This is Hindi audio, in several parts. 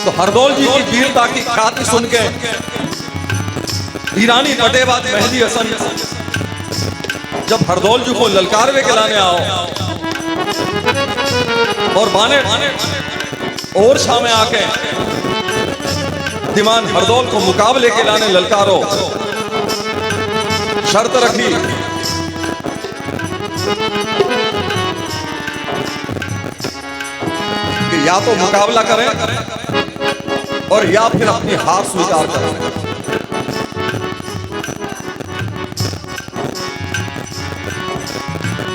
तो हरदौल जी की वीरता की ख्याति सुन के ईरानी पटेबाज मेहदी हसन जब हरदौल जी को ललकारवे के लाने आओ और बाने और शाह में आके दीवान हरदौल को मुकाबले के लाने ललकारो, शर्त रखी कि या तो मुकाबला करें और या फिर अपनी हार स्वीकार करें।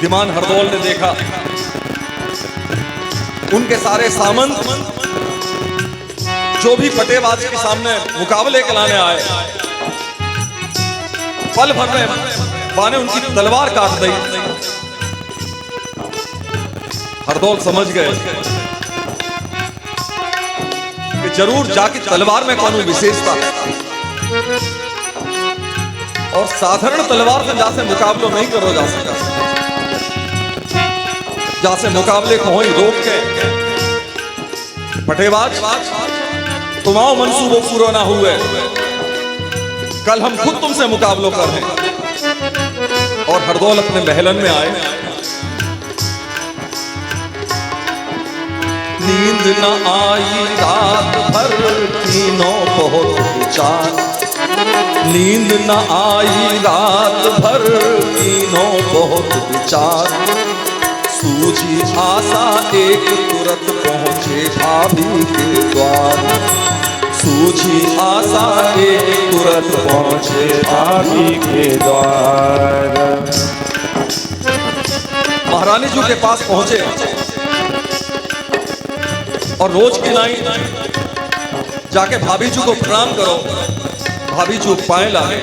दीवान हरदौल ने देखा उनके सारे सामंत जो भी पटेबाज के सामने मुकाबले के लाने आए, पल भर में बाने उनकी तलवार काट दी। हरदौल समझ गए कि जरूर जाके तलवार में कानून विशेषता है और साधारण तलवार से जासे मुकाबला नहीं करो जा सका, जासे मुकाबले को ही रोक के पटेबाज तुम्हारा मंसूबों पूरा ना हुए, कल हम खुद तुमसे मुकाबलो कर रहे हैं। और हरदौल अपने महलन में आए, नींद न आई रात भर तीनों बहुत विचार, नींद न आई रात भर तीनों बहुत विचार, सूझी आशा एक तुरंत पहुंचे भाभी के द्वार, सूझी आशा एक तुरंत पहुंचे भाभी के द्वार। महारानी जी के पास पहुंचे और रोज की नाई जाके भाभी जी को प्रणाम करो। भाभी जी पाए लाए,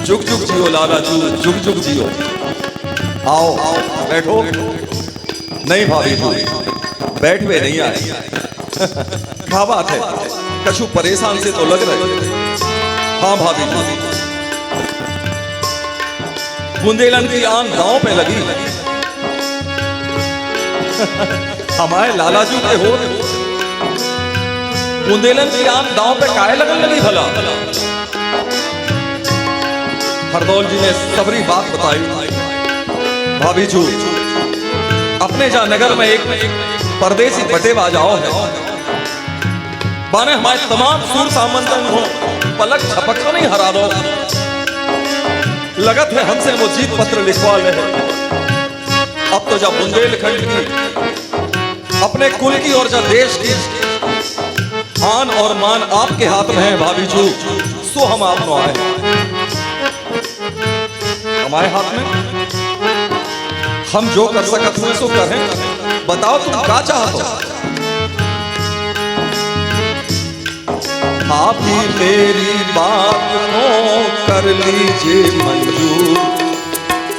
जुग जुग जियो लाला जू, जुग जुग जियो। आओ बैठो। नहीं भाभी जी बैठ में नहीं आए। क्या बात है, कछु परेशान से तो लग रहे। हाँ भाभी जी, बुंदेलन की आन दांव पे लगी। हमारे लालाजू के हो बुंदेलन की आन दांव पे काहे लगन लगी भला। हरदौल जी ने सबरी बात बताई। भाभी जी अपने जा नगर में एक परदेसी पटेबाज आओ है, बाने हमारे तमाम सूर सामंतन हो पलक झपक तो नहीं हरा दो। लगत है हमसे वो जीत पत्र लिखवा ले। अब तो जब बुंदेलखंड की अपने कुल की और जब देश की आन और मान आपके हाथ में है भाभी जी, सो हम आप नो आए हमारे हाथ में। हम जो कर सकते हुए सो करें। बताओ तुम क्या चाहते हो। आप ही मेरी बात को कर लीजिए मंजूर,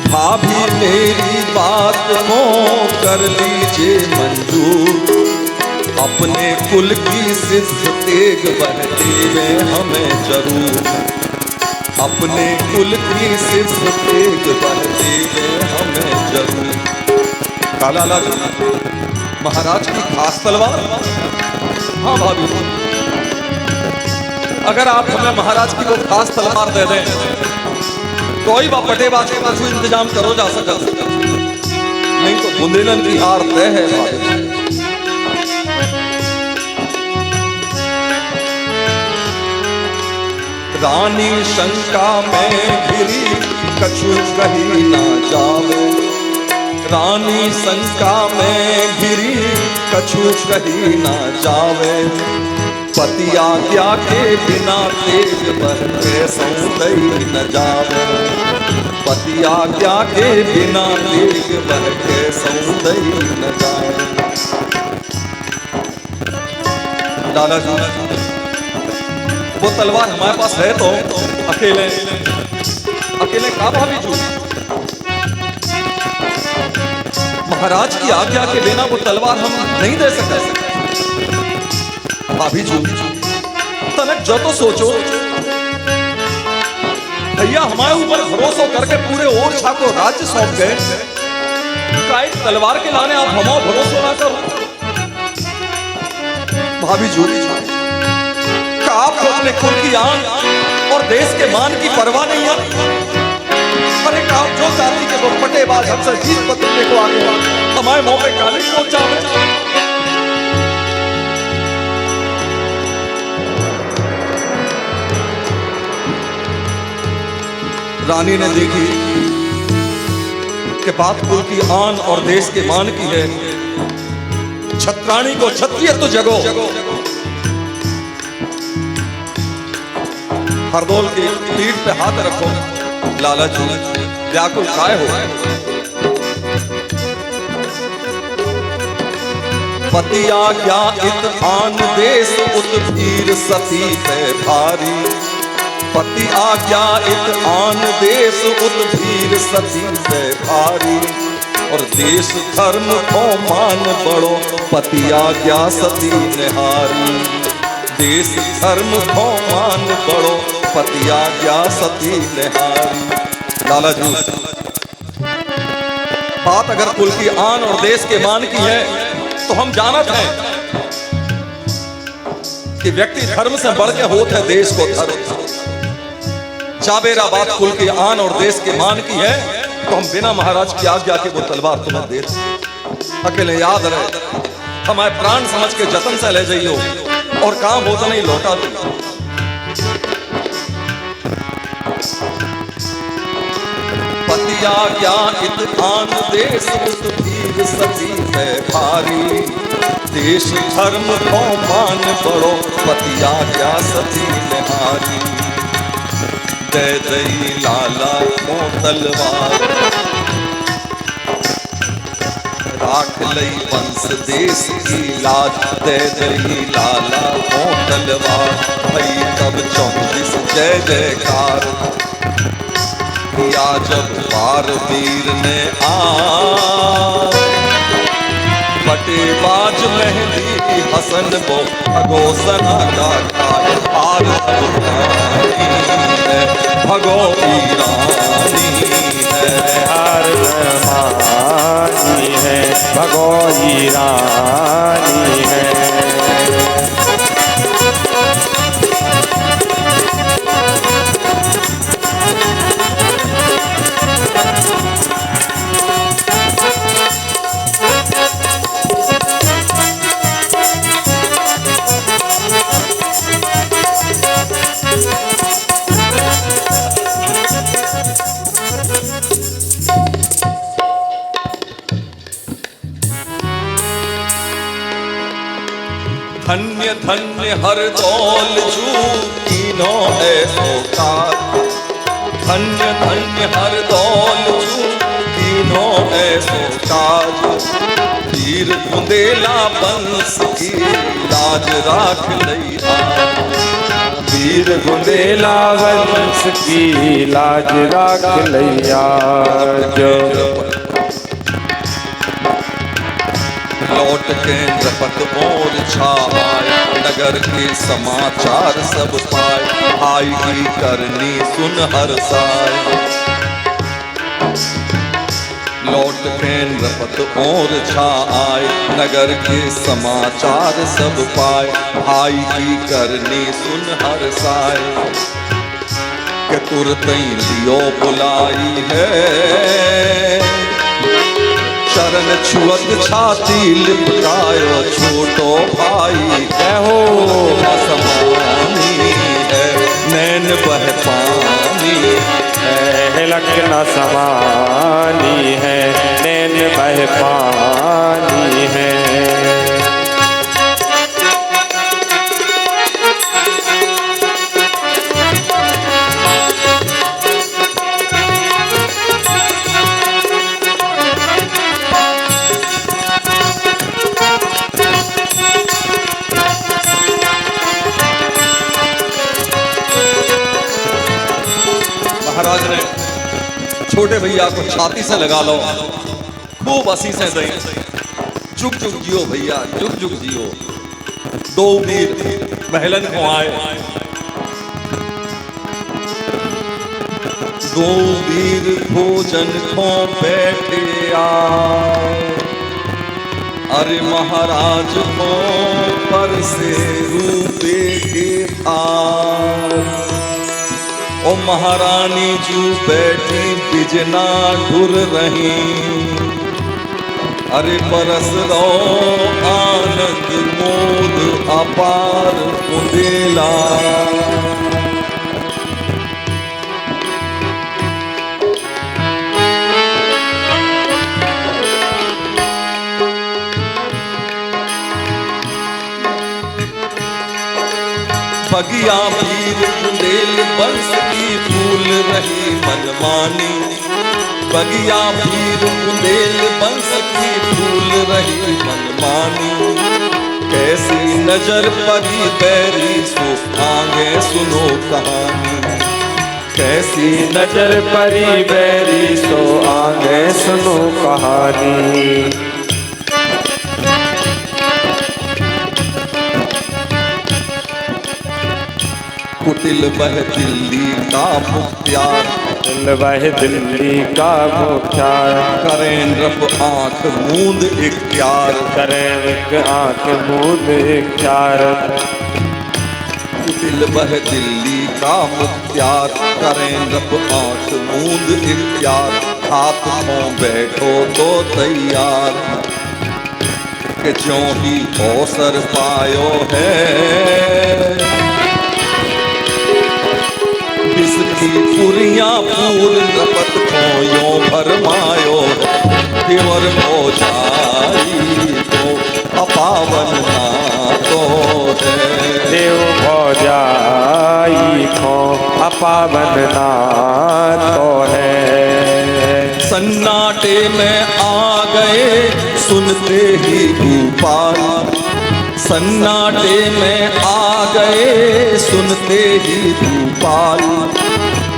भाभी मेरी बात को कर लीजिए मंजूर। अपने कुल की सिद्ध तेग बढ़ती में हमें जरूर, अपने कुल की सिद्ध तेग बढ़ती में हमें जरूर। काला लाल महाराज की खास तलवार। हाँ भाभी, अगर आप हमें महाराज की वो खास तलवार दे दें, कोई बा पटेबाज के पास इंतजाम करो जा सका। नहीं तो बुंदेलन की हार तय है भाभी। रानी शंका में घिरी कछु कही ना जावे, रानी शंका में घिरी कछु कही ना जावे। पति आज्ञा के बिना तेज बन के सौंदर्य न जावे, पति आज्ञा के बिना तेज बन के सौंदर्य न जावे। लाला जी वो तलवार हमारे पास है तो अकेले अकेले का भाभी जी, महाराज की आज्ञा के बिना वो तलवार हम नहीं दे सकते। भाभी जी तनक जो तो सोचो, भैया हमारे ऊपर भरोसा करके पूरे ओरछा को राज्य सौंप गए, का एक तलवार के लाने आप हमारा भरोसा ना करो। भाभी झूठी का आपको अपने कुल की आन और देश के मान की परवाह नहीं है। अरे आप जो जाति के वो पटेबाज हमसे जीत बदलने को आगे हमारे मुंह पे गाली पहुंचावे। रानी ने देखी कि बात कुल की आन और देश के मान की है। छत्राणी को क्षत्रिय तो जगो। हरदौल की पीठ पे हाथ रखो। लाला जी व्याकुल काय हो। पति आज्ञा इत आन देश उत वीर सती पे भारी। पति आज्ञा इत आन देश उत वीर सती पे भारी। और देश धर्म को मान बड़ो पति आज्ञा सती निहारी। देश धर्म को मान बड़ो पति आज्ञा सती निहारी। लाला जी बात अगर कुल की आन और देश के मान की है तो हम जानत हैं कि व्यक्ति धर्म से बढ़ के होता है देश को धर्म। चाबेरा बात कुल की आन और देश के मान की है तो हम बिना महाराज की आज्ञा के वो तलवार तुम्हें दे अकेले याद रहे। हमारे प्राण समझ के जतन से ले जाइयो और काम होता नहीं लौटा दो। पति आज्ञा इत आन देश उत वीर सती है भारी। देश धर्म को मान बड़ो पति आज्ञा सती निहारी। दे दई लाला को तलवार राख लई वंश देश की लाज। दे दई लाला को तलवार भई तब 24 जय जयकार। किया जब बार वीर ने पटेबाज मेहंदी हसन वो भगोसना का हार भगो ईरानी है। हार मानी है भगो ईरानी है। धन्य धन्य हरदौल जू कीनो ऐसो कार। धन्य धन्य हरदौल जू कीनो ऐसो काज। वीर बुंदेला वंश की लाज राख लई आज। वीर बुंदेला वंश की लाज राख लैया। लौट के नृपत और छाए नगर के समाचार सब पाए। आई की करनी सुन हर साय। लौट के नृपत और छाए नगर के समाचार सब पाए। आई की करनी सुन हर साय। के तुरत लियो बुलाई है। चरण छुअत छाती लिपटायो छोटो भाई। हो समानी है नैन बह पानी है। लग्न समानी है नैन बह पानी है। महाराज ने छोटे भैया को छाती से लगा लो खूब आशीषें दें। जुग जुग जियो भैया जुग जुग जियो। दो वीर महलन को आए। दो वीर भोजन को बैठे आए। अरे महाराज को पर से रूपे के थार, ओ महारानी जू बैठी बिजना ढुर रही, अरे बरस रो आनंद मोद अपार कुंदेला। बगिया वीर कुंदेल बंस की फूल रही मनमानी, बगिया वीर कुंदेल बंस की फूल रही मनमानी। कैसी नजर परी बैरी सो आगे सुनो कहानी, कैसी नजर परी बैरी सो आगे सुनो कहानी। कुटिल वह दिल्ली का मुख्तियार, कुटिल वह दिल्ली का मुख्तियार। करें रब आंख मूंद इख्तियार, करें एक आंख मूंद इख्तियार। कुटिल वह दिल्ली का मुख्तियार, करें रब आंख मूंद इख्तियार। हाथ हों बैठो तो तैयार, कि ज्यों ही अवसर पायो है। इसकी पुरिया पूर नपत को यो भरमायो, देवर हो जाई तो अपावन ना तो है। देव हो जाई को अपावन ना तो है। सन्नाटे में आ गए सुनते ही भूपाल, सन्नाटे में आ गए सुनते ही भूपाल।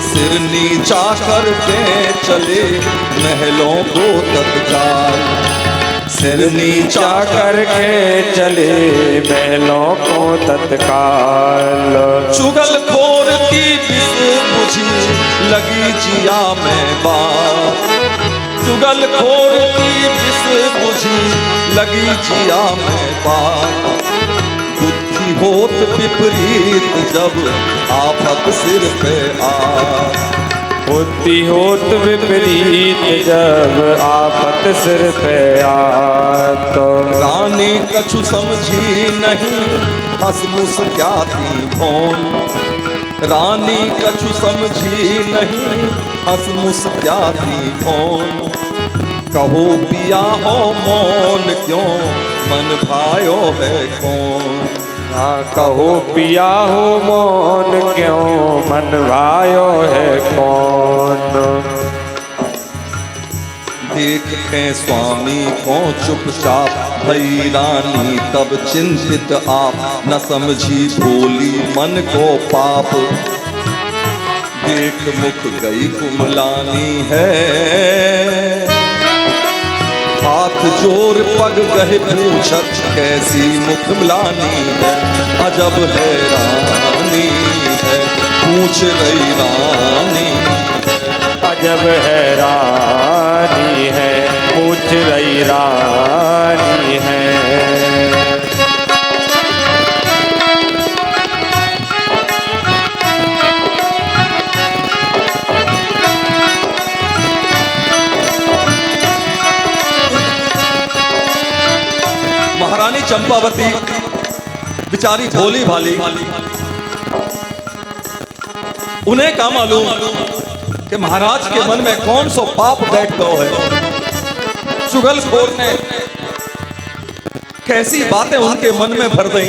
सिर नीचा करके चले महलों को तत्काल, सिर नीचा करके चले महलों को तत्काल। चुगलखोर की विष बुझी लगी जिया में बात, चुगलखोर की विष बुझी लगी जिया में बात। बुद्धि होत विपरीत जब आफत सिर पे आ, बुद्धि होत विपरीत जब आफत सिर पे आ। तो रानी कछु समझी नहीं हंसमुस क्या थी भोन, रानी कछु समझी नहीं हंसमुस क्या थी भोन। कहो पिया हो मौन क्यों मन भायो है कौन, ना कहो पिया हो मौन क्यों मन भायो है कौन। देखते स्वामी को चुपचाप भई रानी तब चिंतित आप, न समझी भोली मन को पाप। देख मुख गई कुमलानी है, हाथ जोर पग गहे पूछत कैसी मुखमलानी है। अजब है रानी है पूछ रही रानी, अजब है रानी है पूछ रही रानी है। महारानी चंपावती बेचारी भोली भाली, उन्हें क्या मालूम कि महाराज के मन में कौन सो पाप बैठ गया है। चुगलखोर ने कैसी बातें उनके मन में भर दी।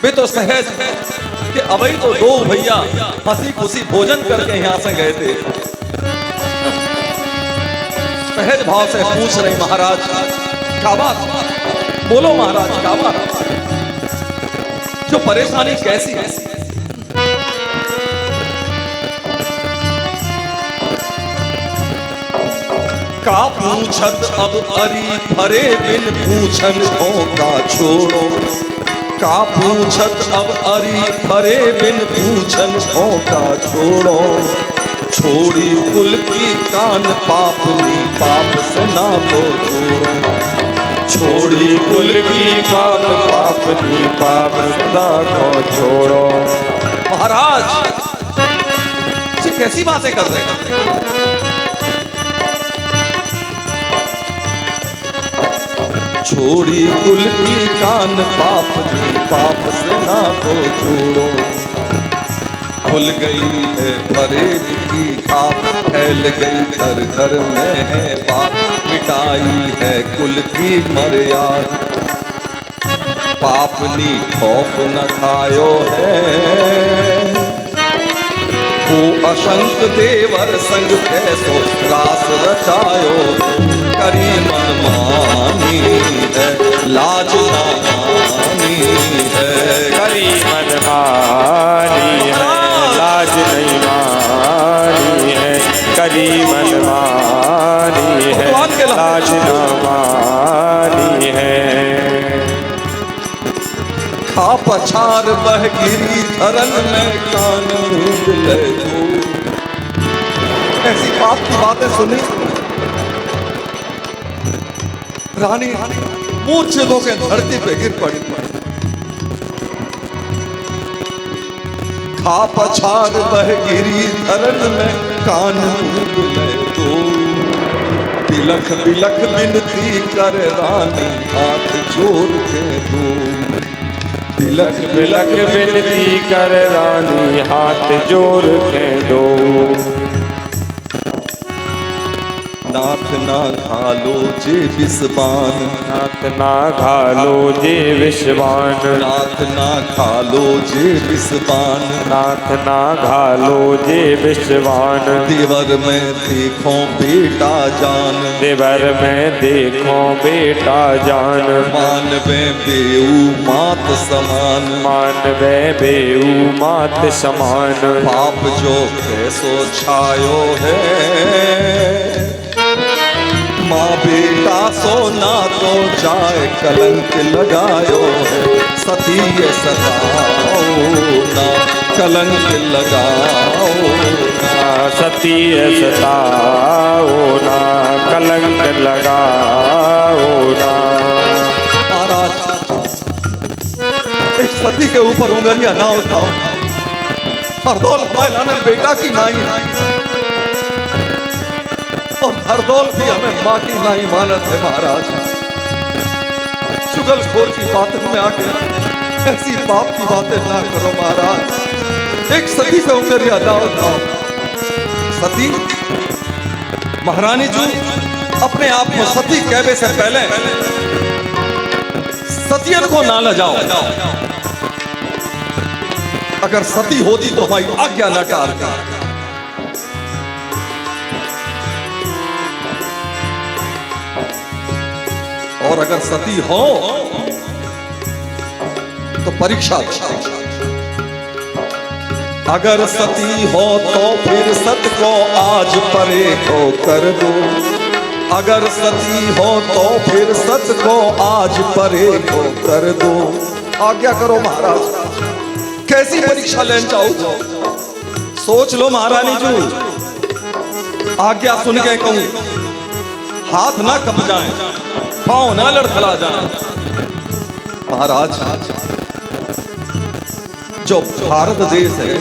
वे तो सहज कि अभी तो दो भैया हंसी खुशी भोजन करके यहां से गए थे। सहज भाव से पूछ रहे महाराज क्या बात, बोलो महाराज क्या बात, जो परेशानी कैसी है। का पूछत अब अरी भरे बिन पूछन का छोड़ो, का पूछत अब अरी भरे बिन पूछन का छोड़ो। छोड़ी कुल की कान पापनी पाप से ना को छोड़ो। छोड़ी कुल की कान पापनी पाप सदा को छोड़ो। महाराज ये कैसी बातें कर रहे हैं? छोड़ी कुल की कान पापनी पाप से ना को छोड़ो। खुल गई है फरेब की खाप, फैल गई घर घर में है पाप, मिटाई है कुल की मर्यादा, पापनी खौफ न खायो है। वो असंक देवर संग कैसो रास रचायो, करी मनमानी है लाज ना मानी है। करी मनमानी है लाज नहीं मानी है। करी मनमानी है लाज न मानी है। खा पछार बह गिरी धरन में कान डूब ले दो। ऐसी बात की बातें सुनी रानी मूर्छित होकर धरती पे गिर पड़ी। खा पछार बह गिरी धरन में कान डूब ले दो। बिलख बिलख बिनती कर रानी हाथ जोड़ के दो। बिलख बिलख बिनती कर रानी हाथ जोड़ के दो। नाथ ना घालो जे विषबान, नाथ ना घालो जे विषबान। नाथ ना घालो जे विषबान, नाथ ना घालो जे विषबान। देवर में देखो बेटा जान, देवर में देखो बेटा जान। मानवे बेऊ मात समान, मानवे बेऊ मात समान। पाप जो कैसो छायो है, माँ बेटा सोना तो जाए कलंक लगायो है। सती ये सताओ ना कलंक लगाओ ना। सती सताओ ना कलंक लगाओ ना। महाराज एक सती के ऊपर उंगलियां ना उठाओ। हरदौल महिलाने बेटा की नाई और हरदौल भी हमें माँ की नाई मानत है। महाराज चुगलखोर की बातों में आके ऐसी बाप की बातें ना करो। महाराज एक सती पे उंगलियां ना उठाओ। सती महारानी जी अपने आप को सती कहने से पहले सतियन को ना लजाओ। अगर सती होती तो हमारी आज्ञा न टालती। और अगर सती हो तो परीक्षा दो। अगर सती हो तो फिर सत को आज परे को कर दो। अगर सती हो तो फिर सत को आज परे को कर दो। आज्ञा करो महाराज, कैसी परीक्षा लेना चाहो सोच लो। महारानी जी आज्ञा सुन के कहूं, हाथ ना कप जाए, पांव ना लड़खड़ा जाए। महाराज जो भारत देश है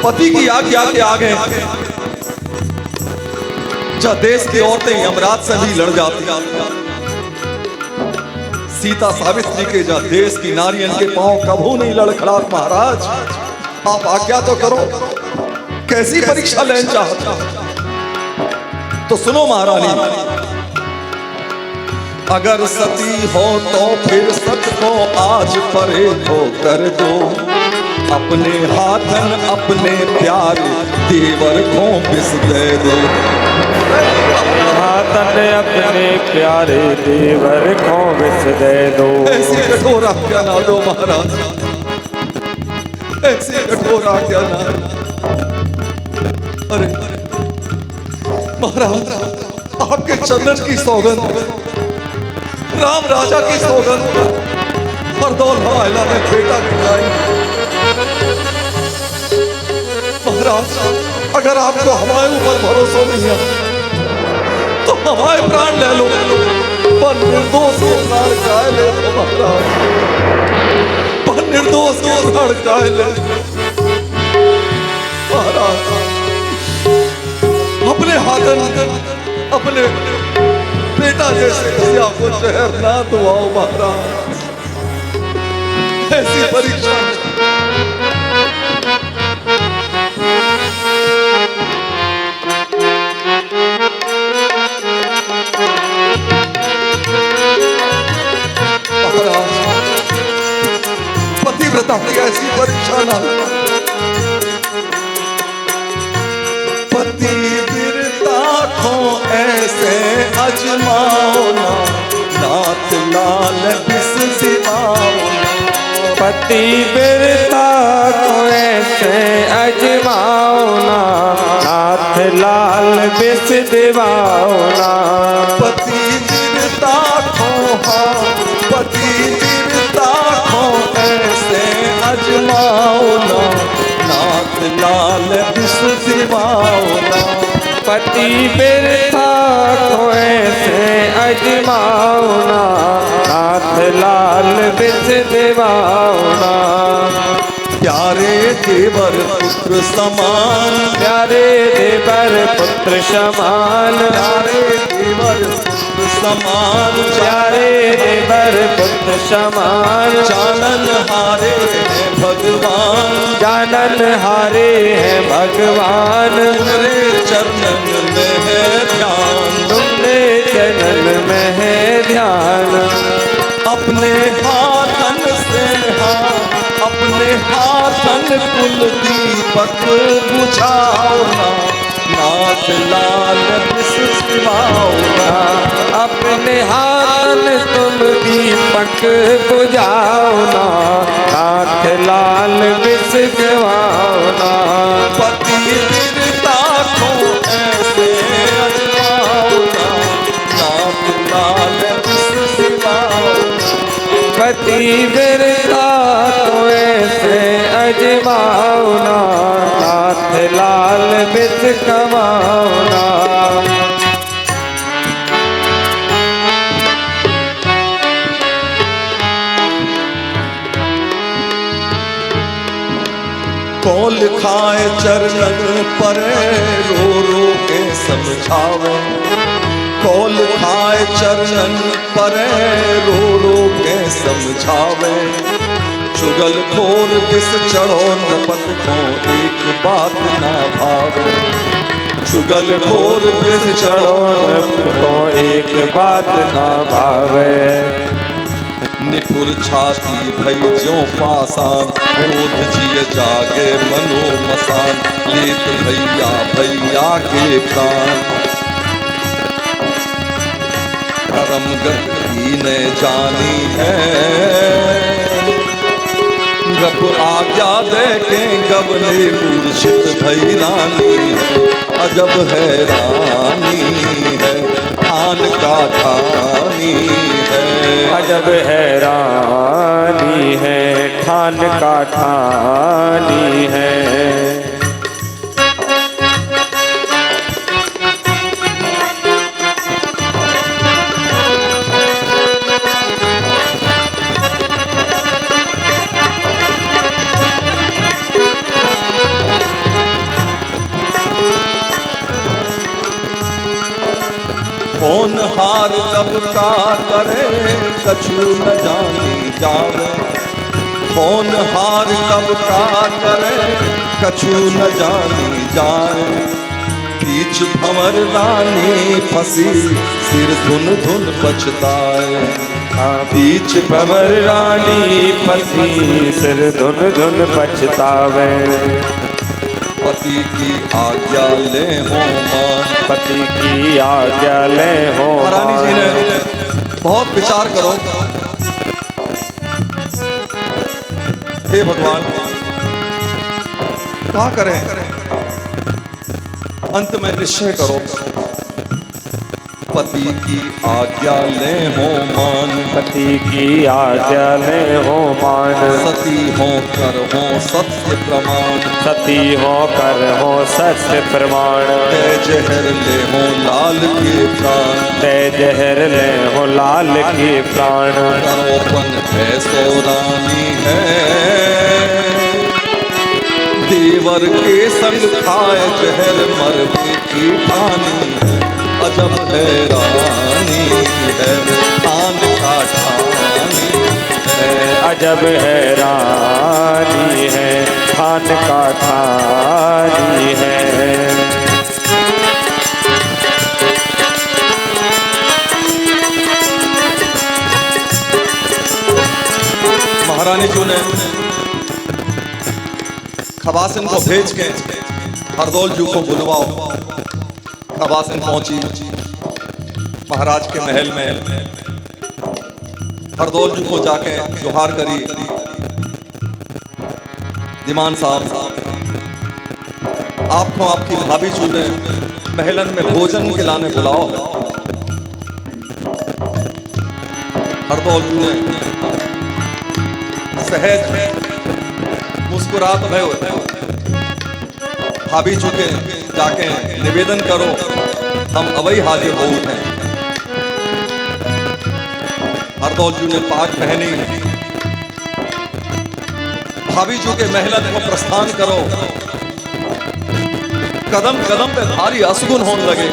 पति की आज्ञा के आगे जो देश की औरतें यमराज से भी लड़ जाती। सीता सावित्री के जा देश की नारियन के पांव कभू नहीं लड़खड़ात। महाराज आप आज्ञा तो करो, कैसी परीक्षा लेना चाहता तो सुनो महारानी। अगर सती हो तो फिर सत को आज परे को कर दो। अपने हाथन अपने प्यारे देवर को बिस दे दो। हाथन अपने प्यारे देवर को बिस दे दो। ऐसी कठोर आज्ञा ना दो महाराज, ऐसी कठोर आज्ञा ना। अरे महाराज आपके चंदन की सौगंध, राम राजा की सौगंध, हरदौल हवाला में बेटा गिराई। महाराज, अगर आपको हमारे ऊपर भरोसा नहीं है तो हमारे प्राण ले लो, पर निर्दोष के प्राण काहे ले लो महाराज, पर निर्दोष के प्राण काहे ले महाराज। अपने हाथन अपने बेटा जैसे किसी को जहर ना दुआओ महाराज, ऐसी परीक्षा पतिव्रता की ऐसी परीक्षा ना, पतिव्रता को ऐसे अजमाओ ना, नाथ लाल बिस सिवाओ ना, पतिव्रता को ऐसे अजमाओ ना, नाथ लाल बिस दिवाओ ना। पतिव्रता को पतिव्रता को ऐसे अजमाओ ना, नाथ लाल बिस दिवाओ ना, पतिव्रता को ऐसे अजमाओ ना, नाथ लाल बिस दिवाओ ना। प्यारे देवर पुत्र समान, प्यारे देवर पुत्र समान, प्यारे देवर पुत्र समान, प्यारे देवर पुत्र समान, जानन हारे हैं भगवान, जानन हारे हैं भगवान। तुम्हारे चरणन में है ध्यान, तुमने चरण में है ध्यान। अपने हाथन से अपने हाथन कुल दीपक बुझाओ ना, नाथ लाल बिस सिवाओ ना, अपने हाथन तुम दीपक बुझाओ ना, नाथ लाल बिस दिवाओ ना। पतिव्रता को ऐसे अजमाओ ना, नाथ लाल बिस सिवाओ ना, पतिव्रता को ऐसे अजमाओ ना, नाथ लाल बिस कमाओ ना। कौन लिखाए चरणन पर रो रो के समझावे, कौन लिखाए चरणन पर रो रो के समझावे, चुगल खोर बिस चढ़ो नपत को एक बात ना भावे, चुगल खोर बिस चढ़ो नपत तो एक बात ना भावे। निठुर छाती भई ज्यों पासान, क्रोध जिय जागे मनो मसान, लेत भैया भैया के प्राण, परम गति न जानी है, गप आज्ञा दे के गबने मूर्छित भई रानी है, अजब हैरानी है ठान का ठानी है, अजब हैरानी है ठान का ठानी है। कौन हार कब का करे कछु न जानी जावे, कौन हार कब का करे कछु न जानी जाए, बीच भंवर रानी फंसी सिर धुन धुन पछताए, बीच भंवर रानी फंसी सिर धुन धुन पछतावे, पति की आज्ञा ले हो मान, पति की आज्ञा ले हो। रानी जी ने बहुत विचार करो, हे भगवान क्या करें, अंत में निश्चय करो, पति की आज्ञा ले हो मान, पति की आज्ञा ले हो मान, सती हो कर हो सत्य प्रमाण, सती हो कर हो सत्य प्रमाण, तय जहर ले हो लाल के प्राण, तय जहर ले हो लाल के प्राण, करोपन ऐसो रानी है, देवर के संग खाए जहर मरने की ठानी, अजब हैरानी है ठान का ठानी है, अजब हैरानी है ठान का ठानी है। महारानी जी ने खवासिन को भेज के हरदौल जी को बुलवाओ। खवासिन पहुंची महाराज के महल में, हरदौल जी को जाके जुहार करी, दीवान साहब आपको आपकी भाभी जी ने महलन में भोजन खिलाने बुलाओ। हरदौल जी ने सहज मुस्कुरात भय भाभी जी के जाके निवेदन करो, हम अवई हाजिर हो उठे। हरदौल जी ने पाग पहनी, भाभी जी के महलन को प्रस्थान करो। कदम कदम पे भारी असगुन होने लगे।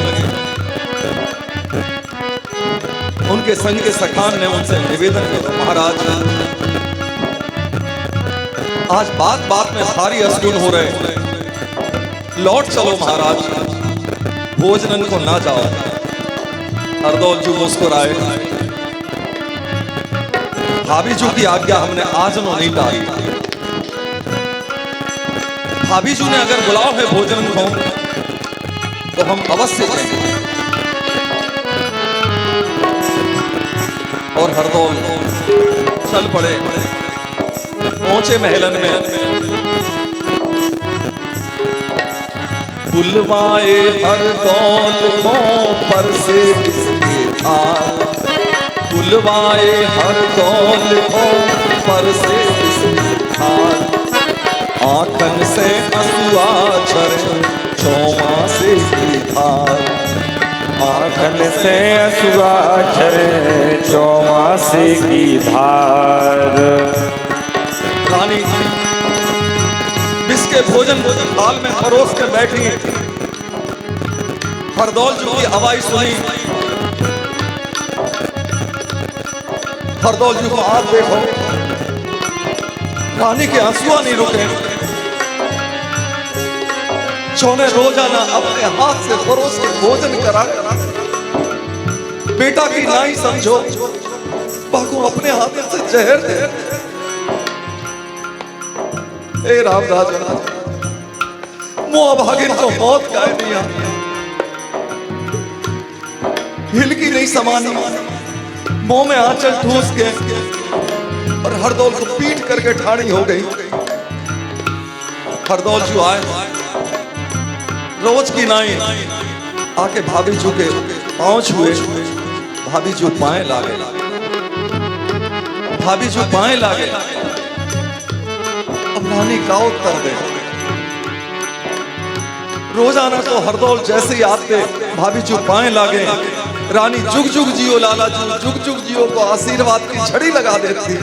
उनके संग के सखान ने उनसे निवेदन किया, महाराज आज बात बात में भारी असगुन हो रहे, लौट चलो महाराज, भोजनन को ना जाओ। हरदौल जी मुस्कुराए, भाभी जी की आज्ञा हमने आज नो नहीं टाली। भाभी जी ने अगर बुलाओ है भोजन को तो हम अवश्य जाएंगे। और हरदौल चल पड़े, पहुंचे महलन में। बुलवाए हरदौल को पर से किसके थाल, बुलवाए हरदौल को पर से किसके थाल, आंखन से असुआ झरे चौमासे की धार, आंखन से असुआ झरे चौमासे की धार। रानी बिस्के भोजन थाल में परोस कर बैठी। हरदौल जी की आवाज सुनी, हरदौल जी को आप देखो, रानी के आंसुआ नहीं रुके। चौने रोजाना अपने हाथ से परोस के भोजन करा, बेटा की नाई समझो, बाको अपने हाथ से जहर दे। ए राम राजा, मोह भागिन को मौत का दिया, हिलकी नहीं समानी, मुंह में आंचल ठूस के और हरदौल को पीट करके ठाणी हो गई। हरदौल जी आए, रोज की नाई आके भाभी जी के पांव छुए, भाभी जी पाए लागे, भाभी जी पाए लागे। अब रानी का उत्तर दे, रोजाना तो हरदौल जैसे ही आते भाभी जी पाए लागे, रानी जुग जुग जियो लाला जुग जुग जियो को आशीर्वाद की छड़ी लगा देती।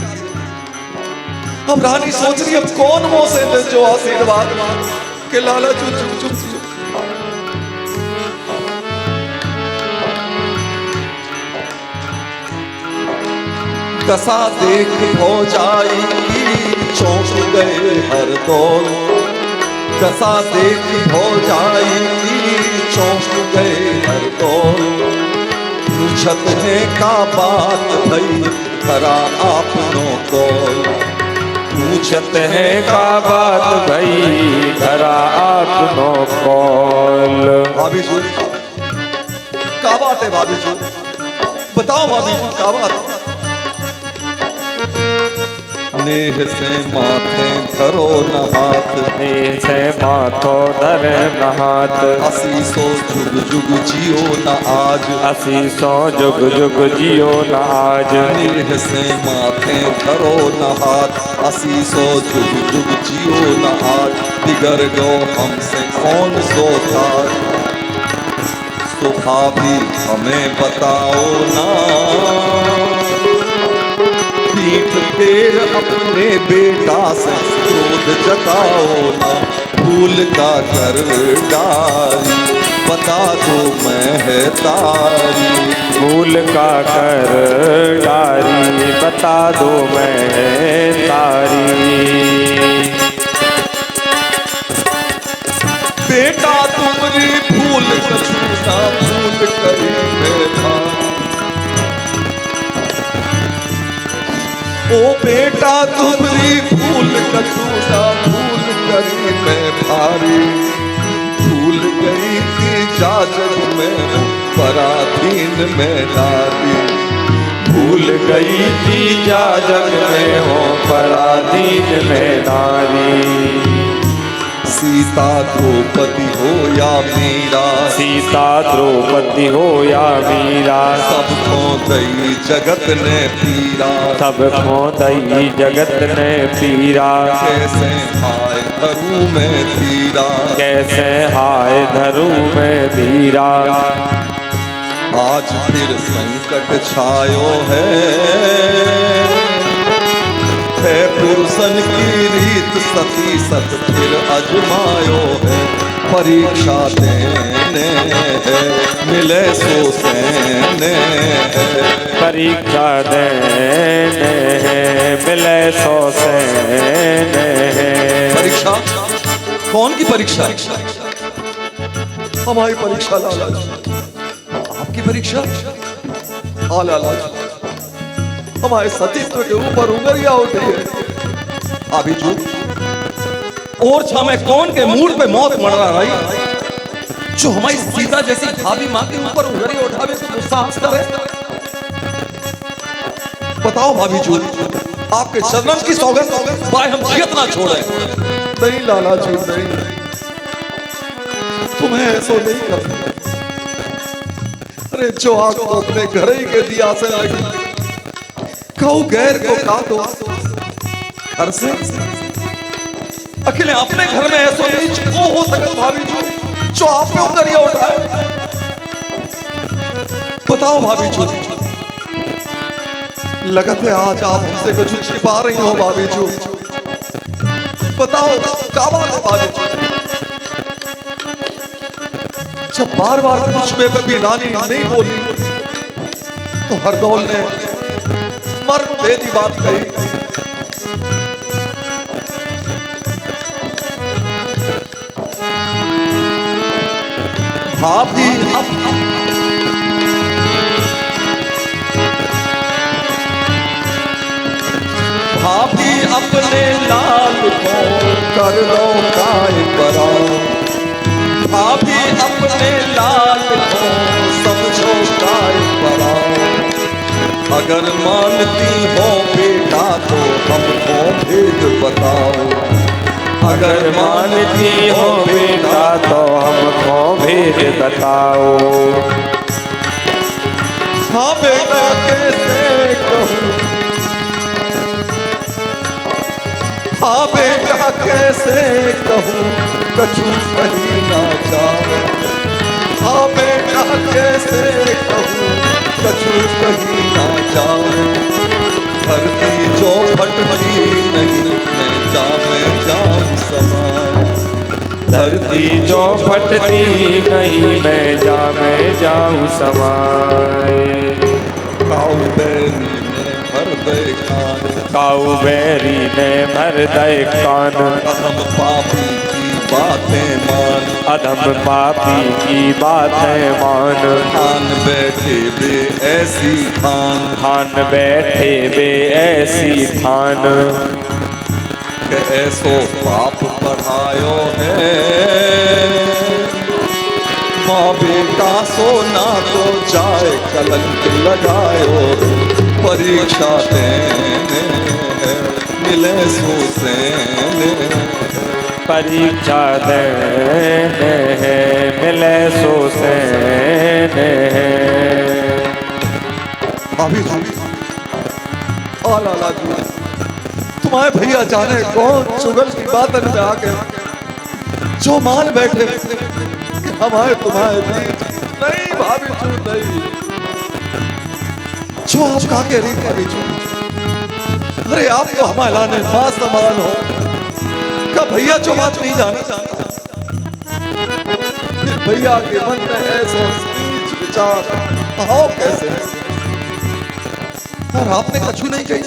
अब रानी सोच रही अब कौन मुंह से दे जो आशीर्वाद के लाला जुग जुग जियो। दशा देख हो जाई चौंक गए हरदौल, दशा देख हो जाई चौंक गए हरदौल, पूछत है का बात भई करा आपनों को, पूछत है का बात भई करा आपनों कौल। भाभी जी का बात है, भाभी जी बताओ भाभी जी का बात। नेह से माथे धरो न हाथ, नेह से माथो धर न हाथ, असीसो जुग जुग जियो न आज, असीसो जुग जुग जियो न आज। नेह से माथे धरो न हाथ, असीसो जुग जुग जियो न आज। बिगड़ गो हमसे कौन सो था, तो भाभी हमें बताओ ना। पीठ फेर अपने बेटा से क्रोध जताओ ना। भूल का कर डारी बता दो मैं है तारी, भूल का कर डारी बता दो मैं तारी। बेटा तुमरी भूल कछूना भूल करी मैं भारी। ओ बेटा तुमरी भूल कछूना भूल करी मैं भारी। भूल गई थी जाजग में पराधीन में नारी, भूल गई थी जा जग में हो पराधीन में नारी। सीता द्रौपदी हो या मीरा, सीता द्रौपदी हो या मीरा, सबको दई जगत ने पीरा। सबको दई जगत ने पीरा। कैसे हाय धरू में धीरा, कैसे हाय धरू में धीरा। आज फिर संकट छायो है पुरुषन की रीत सती सत फिर अजमायो है। परीक्षा देने है मिले सो सेने है, परीक्षा देने है मिले सो सेने है। परीक्षा कौन की परीक्षा? हमारी परीक्षा लाला जी, आपकी परीक्षा हाँ लाला जी। हमारे सतीत्व के ऊपर उंगलियां उठी है अभी जो और छामे कौन के मूड पे मौत मर रहा है। जो हमारी सीता जैसी भाभी माँ के ऊपर उंगली उठावे तो गुस्सा हंस करे। बताओ भाभी जी, आपके चरणन की सौगंध भाई हम जियत ना छोड़े। नहीं लाला जी नहीं, तुम्हें ऐसा नहीं करना। अरे जो आग तो अपने घर ही के दिया से लगी, कहूँ गैर को काटो घर से। अकेले अपने घर में ऐसा नहीं वो हो सके भाभी जी जो आप पे उंगलियां उठाए। बताओ भाभी जी, लगत है आज आप हमसे कुछ छिपा रही हो भाभी जी। बताओ क्या बात है भाभी जी? जब बार बार कुछ में कभी नानी नहीं बोली तो हरदौल ने मर्म भेदी बात कही। भाभी भाभी अपने लाल को कर लो काय कराओ। भाभी अपने लाल को समझो काय कराओ। अगर मानती हो बेटा तो हमको भेद बताओ। अगर मानती हो बेटा तो हमको भेद बताओ। हाँ बेटा कैसे कहूँ, हाँ बेटा कैसे कहूँ कछु कहीं ना जाओ। हाँ बेटा कैसे कहूँ कछु कहीं ना जाओ। धरती जो फटती नहीं मैं जाऊँ समान। धरती जो फटती नहीं मैं जाऊँ समाए। काऊ बैरी ने भर दे कान, काऊ बैरी ने भर दे कान। अधम पापी की बातें मान, अधम पापी की बातें मान। खान बैठे बे ऐसी खान, खान बैठे बे ऐसी खान। के ऐसो पाप पढ़ायो है माँ बेटा सोना तो जाए कलंक लगायो। परीक्षा देने मिले सुसैन। परीक्षा देने है मिले सुसैन है। भाभी लाला जी, तुम्हारे भैया जाने कौन चुगल की बातन में आके जो मान बैठे कि हमारे तुम्हारे बीच नहीं भाभी जी नहीं, जो आप कहा के रही भाभी जी। अरे आप तो हमारे लाने मां समान हो, क्या भैया जो बात नहीं जाना भैया के मन में ऐसा विचार आओ कैसे, और आपने कछु नहीं कही,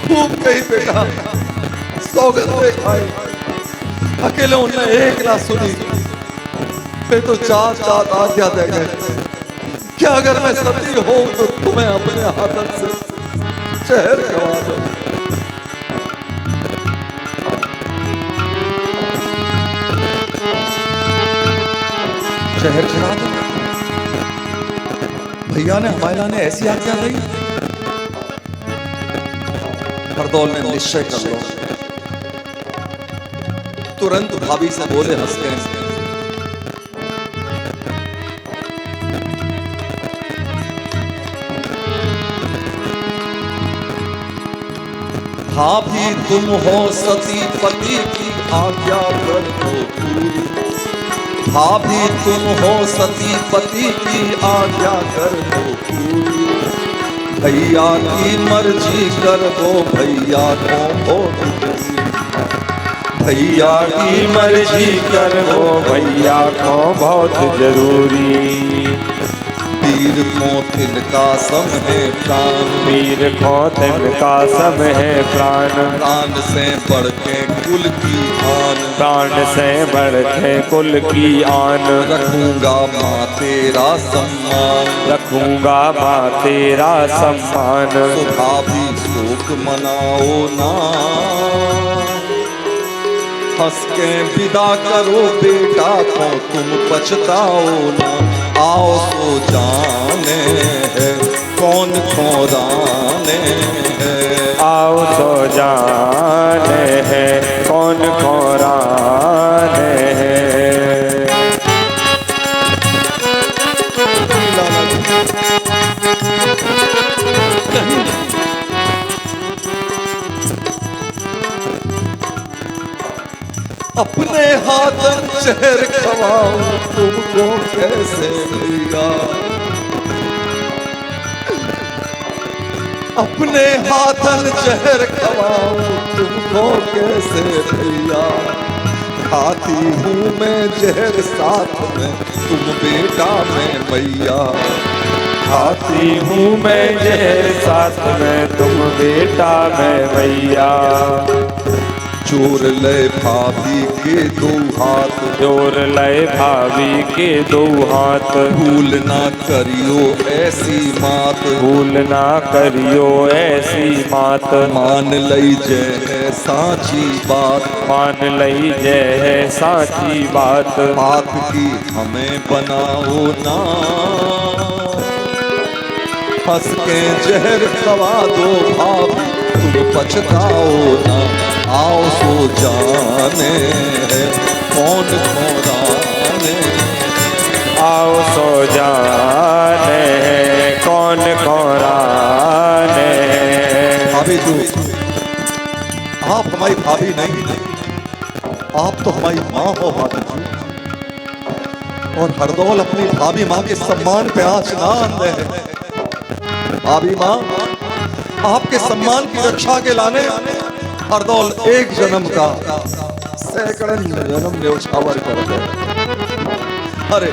खूब कही बेटा, सौगंधे खाई, अकेले उनने एक ना सुनी, पे तो चार आज्ञा दे गए। क्या अगर मैं सती हो तो तुम्हें अपने हाथों से शहर गवा दो। शहर चढ़ा दो। भैया ने हमारा ने ऐसी आज्ञा दी। हरदौल ने निश्चय कर लो। तुरंत भाभी से बोले हंस के, भाभी तुम हो सती पति की आज्ञा कर दो पूरी। भाभी तुम हो सती पति की आज्ञा कर दो पूरी। भैया की मर्जी कर दो भैया को वोट। भैया की मर्जी कर दो भैया को बहुत जरूरी। वीर को तिनका सम है प्राण। वीर को तिनका सम है प्राण। प्राण से बढ़ के कुल की आन। प्राण से बढ़ के कुल की आन। रखूंगा माँ तेरा सम्मान। रखूंगा माँ तेरा सम्मान। भाभी शोक मनाओ ना, हंस के विदा करो बेटा को तुम पछताओ ना। आओ तो जाने है कौन खोराने है। आओ तो जाने है कौन खोराने है। अपने हाथन शहर खवाऊं तुमको कैसे भैया। अपने हाथन जहर खवाऊं तुमको कैसे भैया। खाती हूँ मैं जहर साथ में तुम बेटा मैं मैया। खाती हूँ मैं जहर साथ में तुम बेटा मैं मैया। चोर ले भाभी के दो हाथ। चोर ले भाभी के दो हाथ। भूल ना करियो ऐसी मात। भूल ना करियो ऐसी मात। मान लई जय साची बात। मान लई जय साची बात। बात की हमें बनाओ ना, हंस के जहर खवा दो भाभी तुम पछताओ ना। आओ सो जाने है कौन खोराने। आओ सो जाने है कौन खोराने। भाभी तू, आप हमारी भाभी नहीं, आप तो हमारी माँ हो भाभी जी। और हरदौल अपनी भाभी माँ के सम्मान पे आँच ना आने है। भाभी माँ आपके सम्मान की रक्षा के लाने हरदौल एक जन्म का सैकड़ों जन्म न्योछावर कर दे। अरे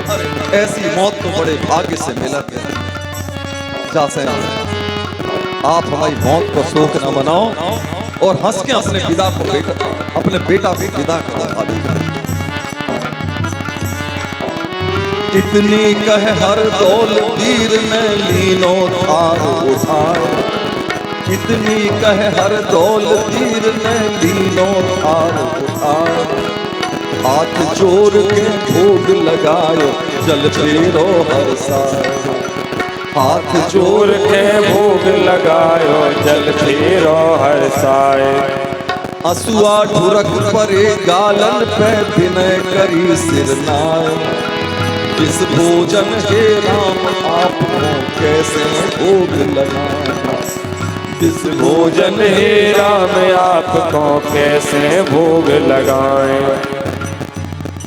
ऐसी मौत तो बड़े भाग्य से मिला गया। जैसे आप हमारी मौत को शोक न मनाओ और हंस के अपने पिता को अपने बेटा को विदा करो। इतनी कह हरदौल वीर ने लीनो थार उठाए। इतनी कह हरदौल वीर ने लीनो थार उठाए। हाथ जोड़ के भोग लगायो जल फेरो हर साल। हाथ जोर के भोग लगायो जल फेरो हरसाए। असुआ ढुरक परे गालन पे विनय करी सिर नाय। इस भोजन हे राम आपको कैसे भोग लगाए। इस भोजन हे राम आपको कैसे भोग लगाए।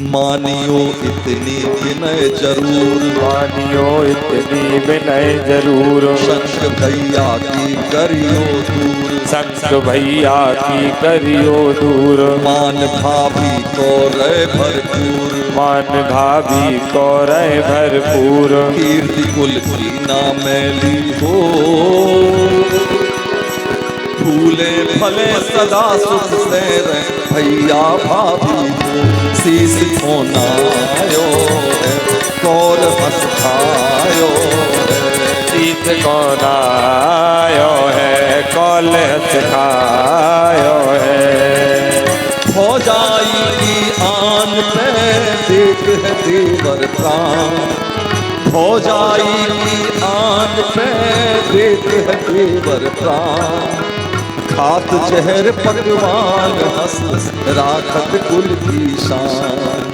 मानियो इतनी विनय जरूर, मानियो इतनी विनय जरूर। शंख भैया की करियो दूर, संत भैया की करियो दूर। मान भाभी को रह भरपूर, मान भाभी को रह भरपूर। कीर्ति कुल की ना मैली हो, फूले फले सदा सुख से रहे भैया भाभी को। शीश खोनायो है कौर हंस खायो है। शीत कौन आयो है कौल हंस खायो है। भौजाई की आन पे देख है देवर प्राण, भौजाई की आन पे देख है देवर प्राण। खात जहर पकवान हंस राखत कुल की शान,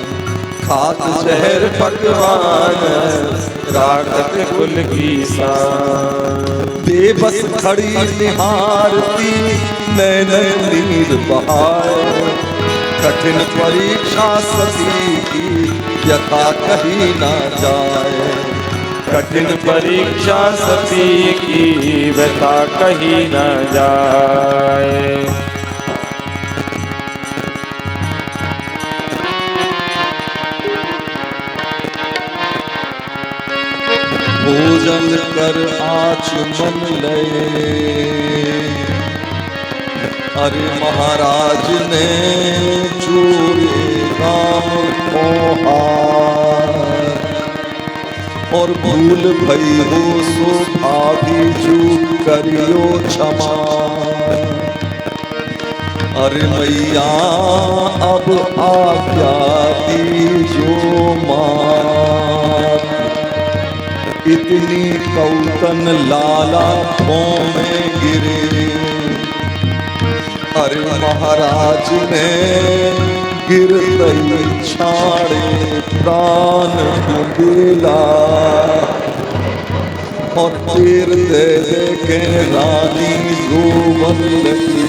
खात जहर पकवान राखत कुल की शान। बेबस खड़ी निहारती नैन नीर बहाए। कठिन परीक्षा सती की यथा कहीं ना जाए। कठिन परीक्षा सती की व्यथा कहीं न जाए। भोजन कर आचमन लए, अरे महाराज ने चूरे राम को हार। और भूल भई हो सो भाभी चूक करियो क्षमा। अरे मैया अब आज्ञा दीजो माँ। इतनी कौतन लाला पाँव में गिरे। अरे महाराज ने गिरतई छाड़े प्राण बुंदेला। और तीर दे दे के रानी रोवन लगी।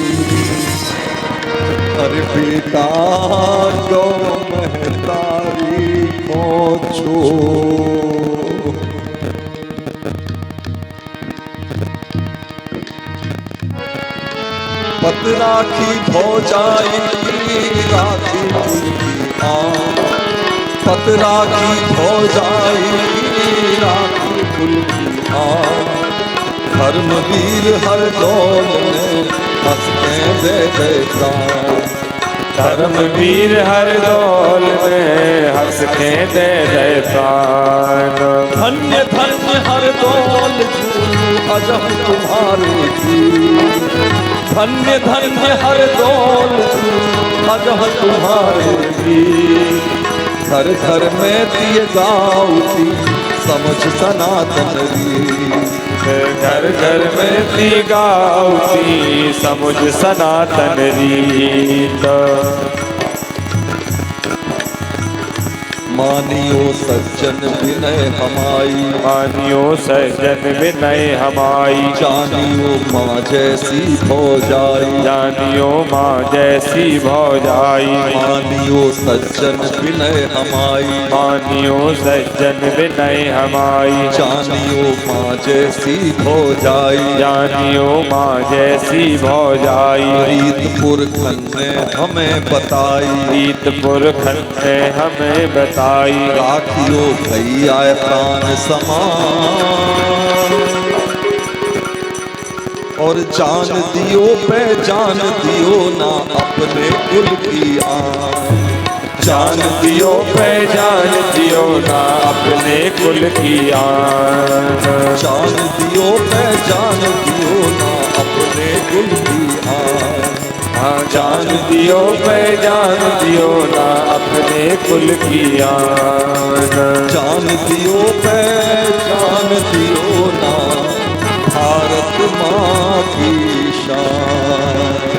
अरे बेटा गौ महतारी को छो। पत राखी भौजाई राखी उनकी आन। पत राखी भौजाई राखी उनकी आन। धर्मवीर हर दौल ने हंस के दे दे प्राण। धर्मवीर हर दौल में हंस के दे दे प्राण। धन्य धन्य हर दौल अजब तुम्हारे की। धन्य धन्य हर दौल अजब तुम्हारे की। घर घर में दिए गाउती समझ सनातन री। घर घर में दी गाउती समुझ सनातन रीत। मानियो सज्जन विनय हमाई। मानियो सज्जन विनय हमाई। जानियो माँ जैसी भौजाई। जानियो माँ जैसी भौजाई। मानियो सज्जन विनय हमाई। मानियो सज्जन विनय हमाई। जानियो माँ जैसी भौजाई। जानियो माँ जैसी भौजाई। रीतपुर खन ने हमें बताई। रीतपुर खन ने हमें बताई। राखियो भैया प्राण समान। और जान दियो पहचान दियो ना अपने कुल की आन। जान दियो पहचान दियो ना अपने कुल की आन। जान दियो पहचान दियो ना अपने कुल की आन। हाँ जान दियो पहचान दियो ना अपने कुल की आन। जान दियो पहचान ज्ञान दियो ना, भारत माँ की शान।